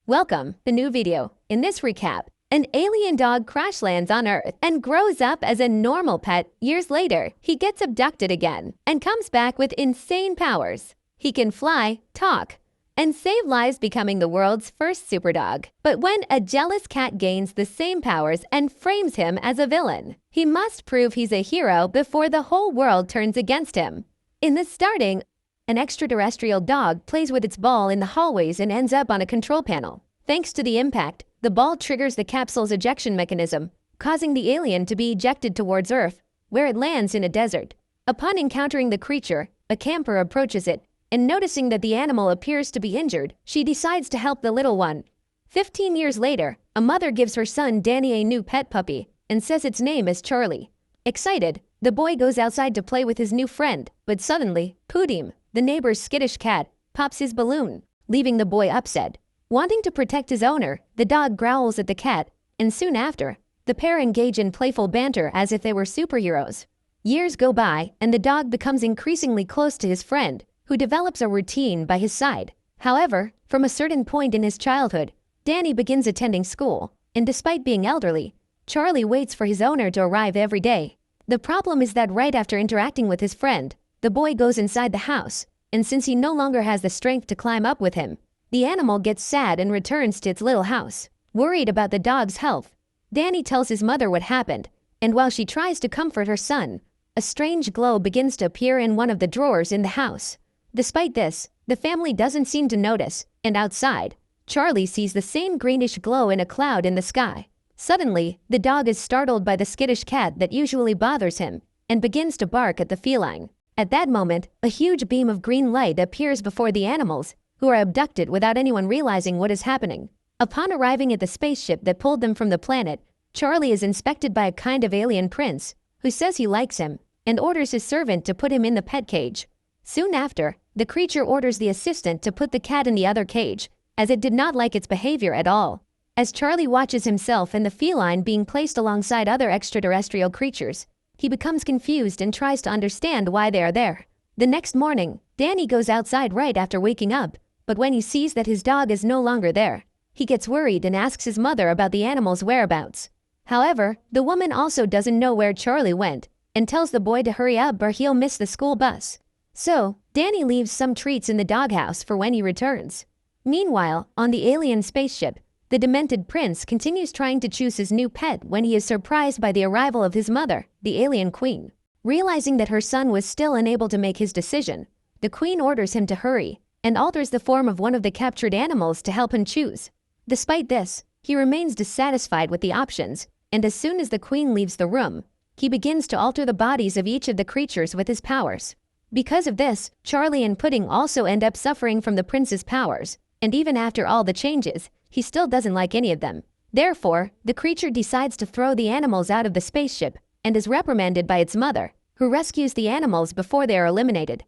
Welcome to new video. In this recap, an alien dog crash lands on Earth and grows up as a normal pet. Years later, he gets abducted again and comes back with insane powers. He can fly, talk, and save lives, becoming the world's first superdog. But when a jealous cat gains the same powers and frames him as a villain, he must prove he's a hero before the whole world turns against him. In the starting, an extraterrestrial dog plays with its ball in the hallways and ends up on a control panel. Thanks to the impact, the ball triggers the capsule's ejection mechanism, causing the alien to be ejected towards Earth, where it lands in a desert. Upon encountering the creature, a camper approaches it, and noticing that the animal appears to be injured, she decides to help the little one. 15 years later, a mother gives her son Danny a new pet puppy and says its name is Charlie. Excited, the boy goes outside to play with his new friend, but suddenly, Pudim, the neighbor's skittish cat, pops his balloon, leaving the boy upset. Wanting to protect his owner, the dog growls at the cat, and soon after, the pair engage in playful banter as if they were superheroes. Years go by, and the dog becomes increasingly close to his friend, who develops a routine by his side. However, from a certain point in his childhood, Danny begins attending school, and despite being elderly, Charlie waits for his owner to arrive every day. The problem is that right after interacting with his friend, the boy goes inside the house, and since he no longer has the strength to climb up with him, the animal gets sad and returns to its little house. Worried about the dog's health, Danny tells his mother what happened, and while she tries to comfort her son, a strange glow begins to appear in one of the drawers in the house. Despite this, the family doesn't seem to notice, and outside, Charlie sees the same greenish glow in a cloud in the sky. Suddenly, the dog is startled by the skittish cat that usually bothers him, and begins to bark at the feline. At that moment, a huge beam of green light appears before the animals, who are abducted without anyone realizing what is happening. Upon arriving at the spaceship that pulled them from the planet, Charlie is inspected by a kind of alien prince, who says he likes him, and orders his servant to put him in the pet cage. Soon after, the creature orders the assistant to put the cat in the other cage, as it did not like its behavior at all. As Charlie watches himself and the feline being placed alongside other extraterrestrial creatures, he becomes confused and tries to understand why they are there. The next morning, Danny goes outside right after waking up, but when he sees that his dog is no longer there, he gets worried and asks his mother about the animal's whereabouts. However, the woman also doesn't know where Charlie went, and tells the boy to hurry up or he'll miss the school bus. So, Danny leaves some treats in the doghouse for when he returns. Meanwhile, on the alien spaceship, the demented prince continues trying to choose his new pet when he is surprised by the arrival of his mother, the alien queen. Realizing that her son was still unable to make his decision, the queen orders him to hurry and alters the form of one of the captured animals to help him choose. Despite this, he remains dissatisfied with the options, and as soon as the queen leaves the room, he begins to alter the bodies of each of the creatures with his powers. Because of this, Charlie and Pudding also end up suffering from the prince's powers, and even after all the changes, he still doesn't like any of them. Therefore, the creature decides to throw the animals out of the spaceship and is reprimanded by its mother, who rescues the animals before they are eliminated.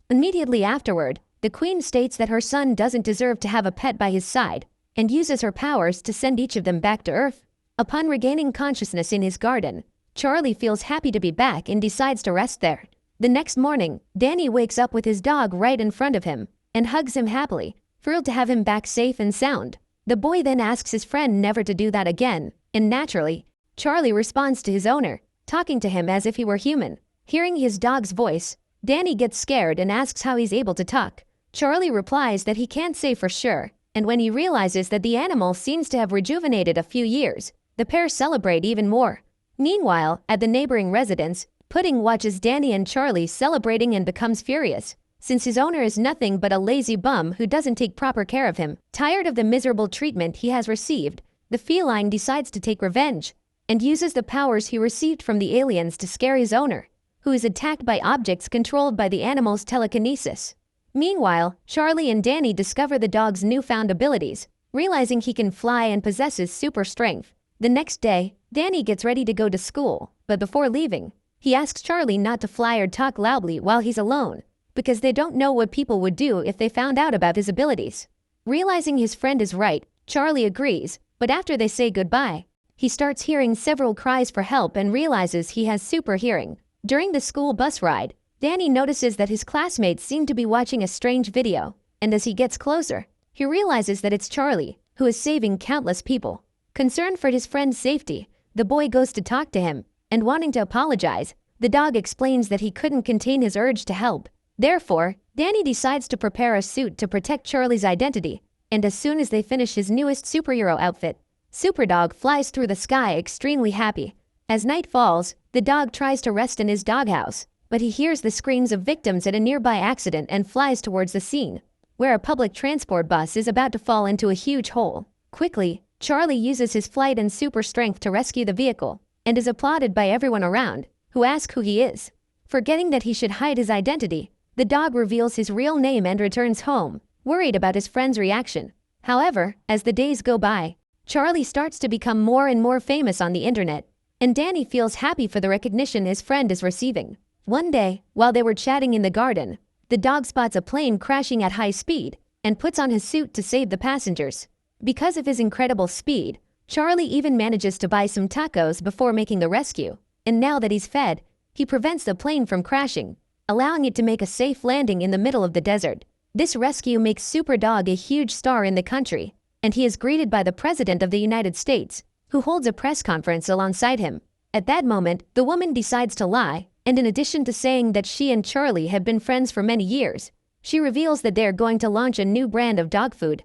Immediately afterward, the queen states that her son doesn't deserve to have a pet by his side and uses her powers to send each of them back to Earth. Upon regaining consciousness in his garden, Charlie feels happy to be back and decides to rest there. The next morning, Danny wakes up with his dog right in front of him and hugs him happily, thrilled to have him back safe and sound. The boy then asks his friend never to do that again, and naturally, Charlie responds to his owner, talking to him as if he were human. Hearing his dog's voice, Danny gets scared and asks how he's able to talk. Charlie replies that he can't say for sure, and when he realizes that the animal seems to have rejuvenated a few years, the pair celebrate even more. Meanwhile, at the neighboring residence, Pudding watches Danny and Charlie celebrating and becomes furious, since his owner is nothing but a lazy bum who doesn't take proper care of him. Tired of the miserable treatment he has received, the feline decides to take revenge and uses the powers he received from the aliens to scare his owner, who is attacked by objects controlled by the animal's telekinesis. Meanwhile, Charlie and Danny discover the dog's newfound abilities, realizing he can fly and possesses super strength. The next day, Danny gets ready to go to school, but before leaving, he asks Charlie not to fly or talk loudly while he's alone, because they don't know what people would do if they found out about his abilities. Realizing his friend is right, Charlie agrees, but after they say goodbye, he starts hearing several cries for help and realizes he has super hearing. During the school bus ride, Danny notices that his classmates seem to be watching a strange video, and as he gets closer, he realizes that it's Charlie, who is saving countless people. Concerned for his friend's safety, the boy goes to talk to him, and wanting to apologize, the dog explains that he couldn't contain his urge to help. Therefore, Danny decides to prepare a suit to protect Charlie's identity, and as soon as they finish his newest superhero outfit, Superdog flies through the sky extremely happy. As night falls, the dog tries to rest in his doghouse, but he hears the screams of victims at a nearby accident and flies towards the scene, where a public transport bus is about to fall into a huge hole. Quickly, Charlie uses his flight and super strength to rescue the vehicle, and is applauded by everyone around, who ask who he is. Forgetting that he should hide his identity, the dog reveals his real name and returns home, worried about his friend's reaction. However, as the days go by, Charlie starts to become more and more famous on the internet, and Danny feels happy for the recognition his friend is receiving. One day, while they were chatting in the garden, the dog spots a plane crashing at high speed and puts on his suit to save the passengers. Because of his incredible speed, Charlie even manages to buy some tacos before making the rescue, and now that he's fed, he prevents the plane from crashing, allowing it to make a safe landing in the middle of the desert. This rescue makes Superdog a huge star in the country, and he is greeted by the President of the United States, who holds a press conference alongside him. At that moment, the woman decides to lie, and in addition to saying that she and Charlie have been friends for many years, she reveals that they are going to launch a new brand of dog food.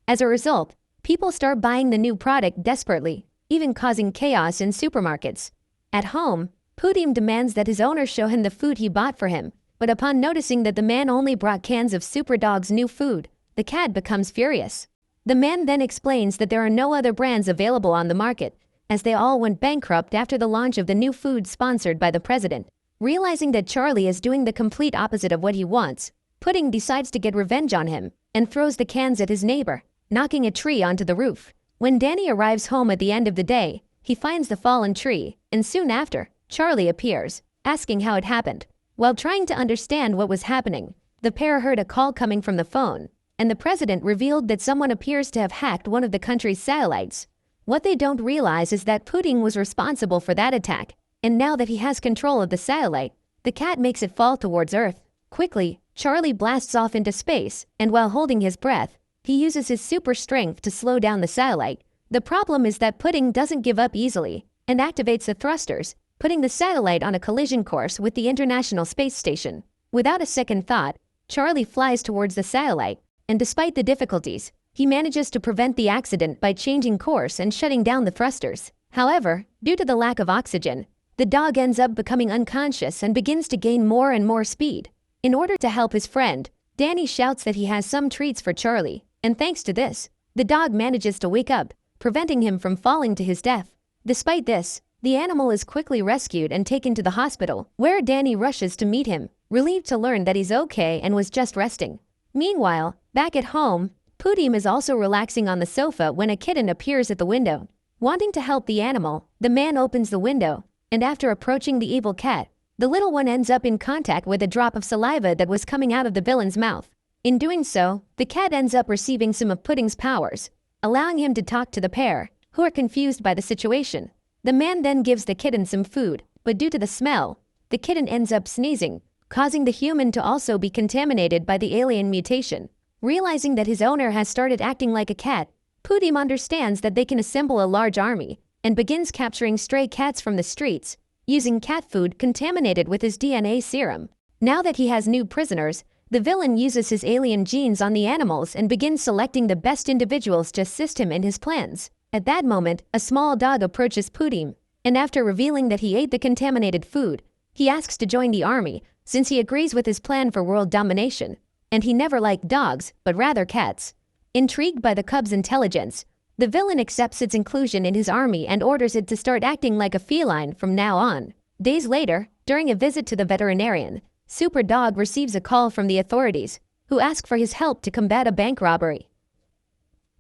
As a result, people start buying the new product desperately, even causing chaos in supermarkets. At home, Pudim demands that his owner show him the food he bought for him, but upon noticing that the man only brought cans of Superdog's new food, the cat becomes furious. The man then explains that there are no other brands available on the market, as they all went bankrupt after the launch of the new food sponsored by the president. Realizing that Charlie is doing the complete opposite of what he wants, Pudding decides to get revenge on him and throws the cans at his neighbor, knocking a tree onto the roof. When Danny arrives home at the end of the day, he finds the fallen tree, and soon after, Charlie appears, asking how it happened. While trying to understand what was happening, the pair heard a call coming from the phone, and the president revealed that someone appears to have hacked one of the country's satellites. What they don't realize is that Pudding was responsible for that attack, and now that he has control of the satellite, the cat makes it fall towards Earth. Quickly, Charlie blasts off into space, and while holding his breath, he uses his super strength to slow down the satellite. The problem is that Pudding doesn't give up easily, and activates the thrusters, putting the satellite on a collision course with the International Space Station. Without a second thought, Charlie flies towards the satellite, and despite the difficulties, he manages to prevent the accident by changing course and shutting down the thrusters. However, due to the lack of oxygen, the dog ends up becoming unconscious and begins to gain more and more speed. In order to help his friend, Danny shouts that he has some treats for Charlie, and thanks to this, the dog manages to wake up, preventing him from falling to his death. Despite this, the animal is quickly rescued and taken to the hospital, where Danny rushes to meet him, relieved to learn that he's okay and was just resting. Meanwhile, back at home, Pudim is also relaxing on the sofa when a kitten appears at the window. Wanting to help the animal, the man opens the window, and after approaching the evil cat, the little one ends up in contact with a drop of saliva that was coming out of the villain's mouth. In doing so, the cat ends up receiving some of Pudding's powers, allowing him to talk to the pair, who are confused by the situation. The man then gives the kitten some food, but due to the smell, the kitten ends up sneezing, causing the human to also be contaminated by the alien mutation. Realizing that his owner has started acting like a cat, Pudim understands that they can assemble a large army, and begins capturing stray cats from the streets, using cat food contaminated with his DNA serum. Now that he has new prisoners, the villain uses his alien genes on the animals and begins selecting the best individuals to assist him in his plans. At that moment, a small dog approaches Pudim, and after revealing that he ate the contaminated food, he asks to join the army since he agrees with his plan for world domination, and he never liked dogs, but rather cats. Intrigued by the cub's intelligence, the villain accepts its inclusion in his army and orders it to start acting like a feline from now on. Days later, during a visit to the veterinarian, Superdog receives a call from the authorities, who ask for his help to combat a bank robbery.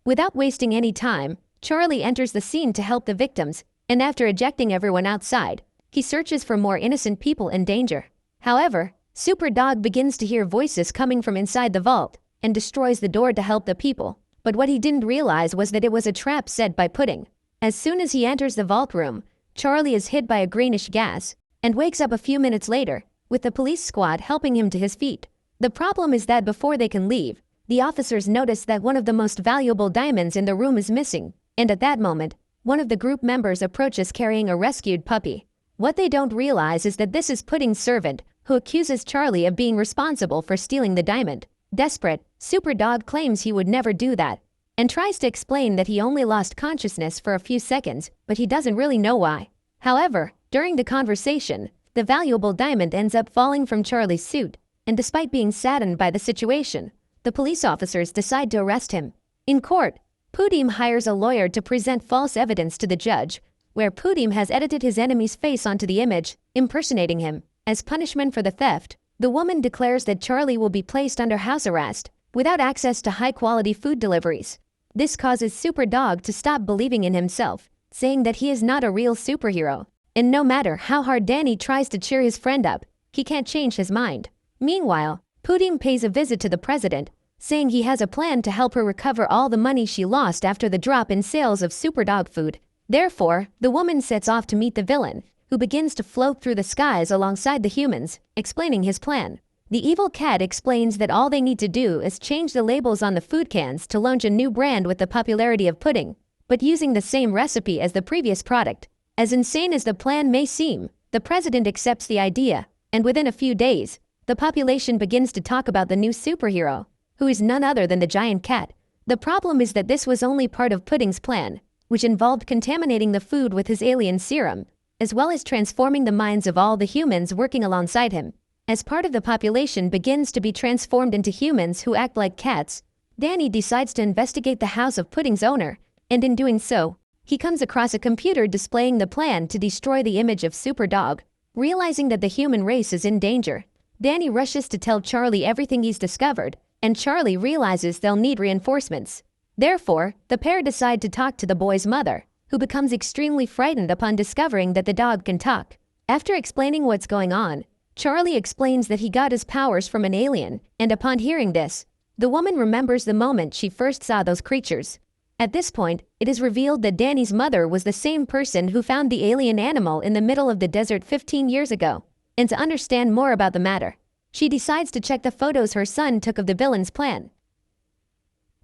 Without wasting any time, Charlie enters the scene to help the victims, and after ejecting everyone outside, he searches for more innocent people in danger. However, Superdog begins to hear voices coming from inside the vault, and destroys the door to help the people. But what he didn't realize was that it was a trap set by Pudding. As soon as he enters the vault room, Charlie is hit by a greenish gas, and wakes up a few minutes later, with the police squad helping him to his feet. The problem is that before they can leave, The officers notice that one of the most valuable diamonds in the room is missing, and at that moment, one of the group members approaches carrying a rescued puppy. What they don't realize is that this is Pudding's servant, who accuses Charlie of being responsible for stealing the diamond. Desperate, Superdog claims he would never do that, and tries to explain that he only lost consciousness for a few seconds, but he doesn't really know why. However, during the conversation, the valuable diamond ends up falling from Charlie's suit, and despite being saddened by the situation, the police officers decide to arrest him. In court, Pudim hires a lawyer to present false evidence to the judge, where Pudim has edited his enemy's face onto the image, impersonating him. As punishment for the theft, the woman declares that Charlie will be placed under house arrest, without access to high-quality food deliveries. This causes Superdog to stop believing in himself, saying that he is not a real superhero. And no matter how hard Danny tries to cheer his friend up, he can't change his mind. Meanwhile, Pudim pays a visit to the president, saying he has a plan to help her recover all the money she lost after the drop in sales of Superdog food. Therefore, the woman sets off to meet the villain, who begins to float through the skies alongside the humans, explaining his plan. The evil cat explains that all they need to do is change the labels on the food cans to launch a new brand with the popularity of pudding, but using the same recipe as the previous product. As insane as the plan may seem, the president accepts the idea, and within a few days, the population begins to talk about the new superhero, who is none other than the giant cat. The problem is that this was only part of Pudding's plan, which involved contaminating the food with his alien serum, as well as transforming the minds of all the humans working alongside him. As part of the population begins to be transformed into humans who act like cats, Danny decides to investigate the house of Pudding's owner, and in doing so, he comes across a computer displaying the plan to destroy the image of Superdog. Realizing that the human race is in danger, Danny rushes to tell Charlie everything he's discovered, and Charlie realizes they'll need reinforcements. Therefore, the pair decide to talk to the boy's mother, who becomes extremely frightened upon discovering that the dog can talk. After explaining what's going on, Charlie explains that he got his powers from an alien, and upon hearing this, the woman remembers the moment she first saw those creatures. At this point, it is revealed that Danny's mother was the same person who found the alien animal in the middle of the desert 15 years ago. And to understand more about the matter, she decides to check the photos her son took of the villain's plan.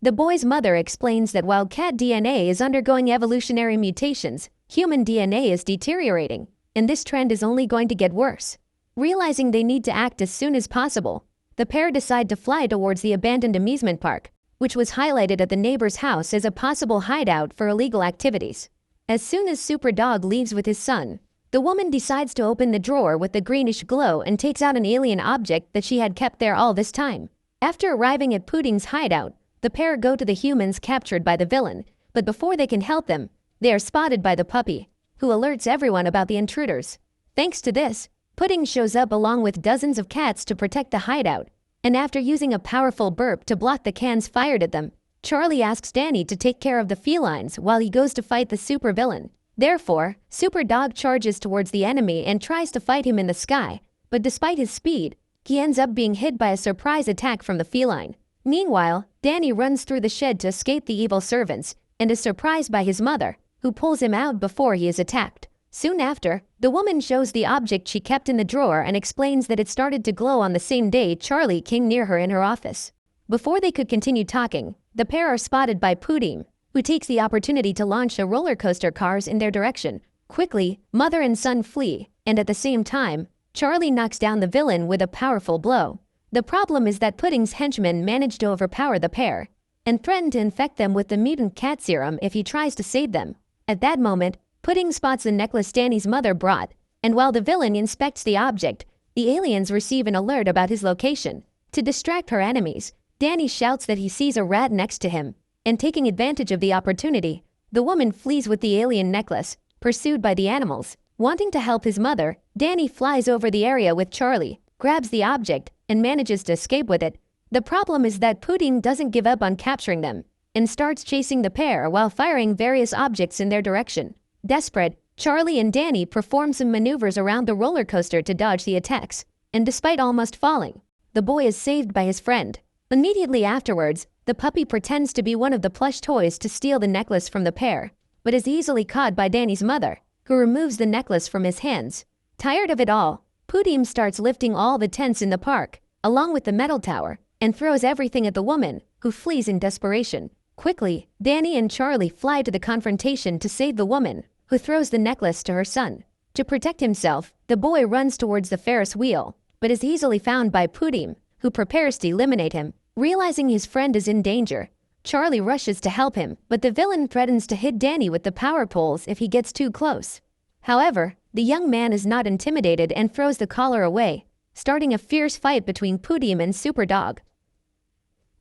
The boy's mother explains that while cat DNA is undergoing evolutionary mutations, human DNA is deteriorating, and this trend is only going to get worse. Realizing they need to act as soon as possible, the pair decide to fly towards the abandoned amusement park, which was highlighted at the neighbor's house as a possible hideout for illegal activities. As soon as Superdog leaves with his son, the woman decides to open the drawer with the greenish glow and takes out an alien object that she had kept there all this time. After arriving at Pudding's hideout, the pair go to the humans captured by the villain, but before they can help them, they are spotted by the puppy, who alerts everyone about the intruders. Thanks to this, Pudding shows up along with dozens of cats to protect the hideout, and after using a powerful burp to block the cans fired at them, Charlie asks Danny to take care of the felines while he goes to fight the supervillain. Therefore, Superdog charges towards the enemy and tries to fight him in the sky, but despite his speed, he ends up being hit by a surprise attack from the feline. Meanwhile, Danny runs through the shed to escape the evil servants and is surprised by his mother, who pulls him out before he is attacked. Soon after, the woman shows the object she kept in the drawer and explains that it started to glow on the same day Charlie came near her in her office. Before they could continue talking, the pair are spotted by Pudim, who takes the opportunity to launch the roller coaster cars in their direction. Quickly, mother and son flee, and at the same time, Charlie knocks down the villain with a powerful blow. The problem is that Pudding's henchmen manage to overpower the pair, and threaten to infect them with the mutant cat serum if he tries to save them. At that moment, Pudding spots the necklace Danny's mother brought, and while the villain inspects the object, the aliens receive an alert about his location. To distract her enemies, Danny shouts that he sees a rat next to him, and taking advantage of the opportunity, the woman flees with the alien necklace, pursued by the animals. Wanting to help his mother, Danny flies over the area with Charlie, grabs the object, and manages to escape with it. The problem is that Pudding doesn't give up on capturing them, and starts chasing the pair while firing various objects in their direction. Desperate, Charlie and Danny perform some maneuvers around the roller coaster to dodge the attacks, and despite almost falling, the boy is saved by his friend. Immediately afterwards, the puppy pretends to be one of the plush toys to steal the necklace from the pair, but is easily caught by Danny's mother, who removes the necklace from his hands. Tired of it all, Pudim starts lifting all the tents in the park, along with the metal tower, and throws everything at the woman, who flees in desperation. Quickly, Danny and Charlie fly to the confrontation to save the woman, who throws the necklace to her son. To protect himself, the boy runs towards the Ferris wheel, but is easily found by Pudim, who prepares to eliminate him. Realizing his friend is in danger, Charlie rushes to help him, but the villain threatens to hit Danny with the power poles if he gets too close. However, the young man is not intimidated and throws the collar away, starting a fierce fight between Pudim and Superdog.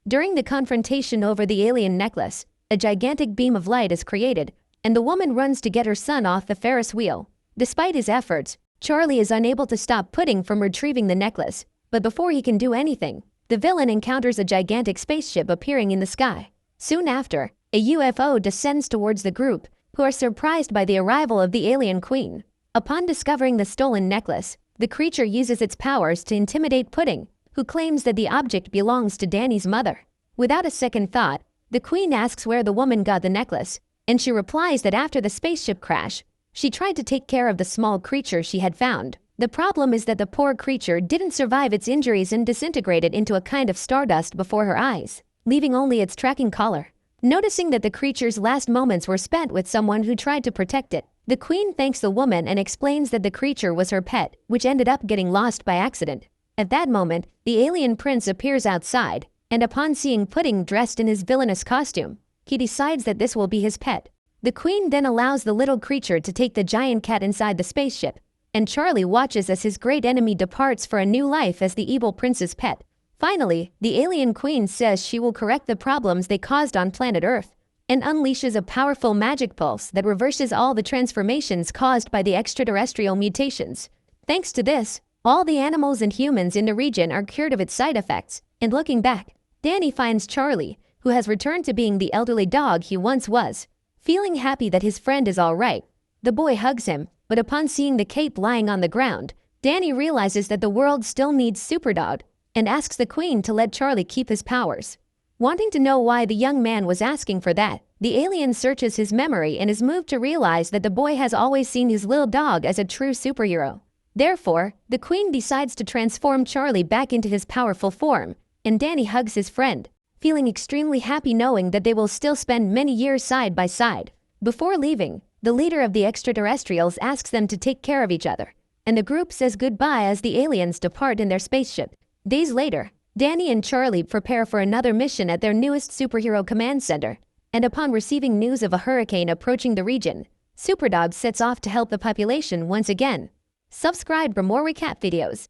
During the confrontation over the alien necklace, a gigantic beam of light is created, and the woman runs to get her son off the Ferris wheel. Despite his efforts, Charlie is unable to stop Pudding from retrieving the necklace, but before he can do anything, the villain encounters a gigantic spaceship appearing in the sky. Soon after, a UFO descends towards the group, who are surprised by the arrival of the alien queen. Upon discovering the stolen necklace, the creature uses its powers to intimidate Pudding, who claims that the object belongs to Danny's mother. Without a second thought, the queen asks where the woman got the necklace, and she replies that after the spaceship crash, she tried to take care of the small creature she had found. The problem is that the poor creature didn't survive its injuries and disintegrated into a kind of stardust before her eyes, leaving only its tracking collar. Noticing that the creature's last moments were spent with someone who tried to protect it, the queen thanks the woman and explains that the creature was her pet, which ended up getting lost by accident. At that moment, the alien prince appears outside, and upon seeing Pudding dressed in his villainous costume, he decides that this will be his pet. The queen then allows the little creature to take the giant cat inside the spaceship, and Charlie watches as his great enemy departs for a new life as the evil prince's pet. Finally, the alien queen says she will correct the problems they caused on planet Earth, and unleashes a powerful magic pulse that reverses all the transformations caused by the extraterrestrial mutations. Thanks to this, all the animals and humans in the region are cured of its side effects, and looking back, Danny finds Charlie, who has returned to being the elderly dog he once was. Feeling happy that his friend is all right, the boy hugs him, but upon seeing the cape lying on the ground, Danny realizes that the world still needs Superdog, and asks the queen to let Charlie keep his powers. Wanting to know why the young man was asking for that, the alien searches his memory and is moved to realize that the boy has always seen his little dog as a true superhero. Therefore, the queen decides to transform Charlie back into his powerful form, and Danny hugs his friend, feeling extremely happy knowing that they will still spend many years side by side. Before leaving, the leader of the extraterrestrials asks them to take care of each other, and the group says goodbye as the aliens depart in their spaceship. Days later, Danny and Charlie prepare for another mission at their newest superhero command center, and upon receiving news of a hurricane approaching the region, Superdog sets off to help the population once again. Subscribe for more recap videos.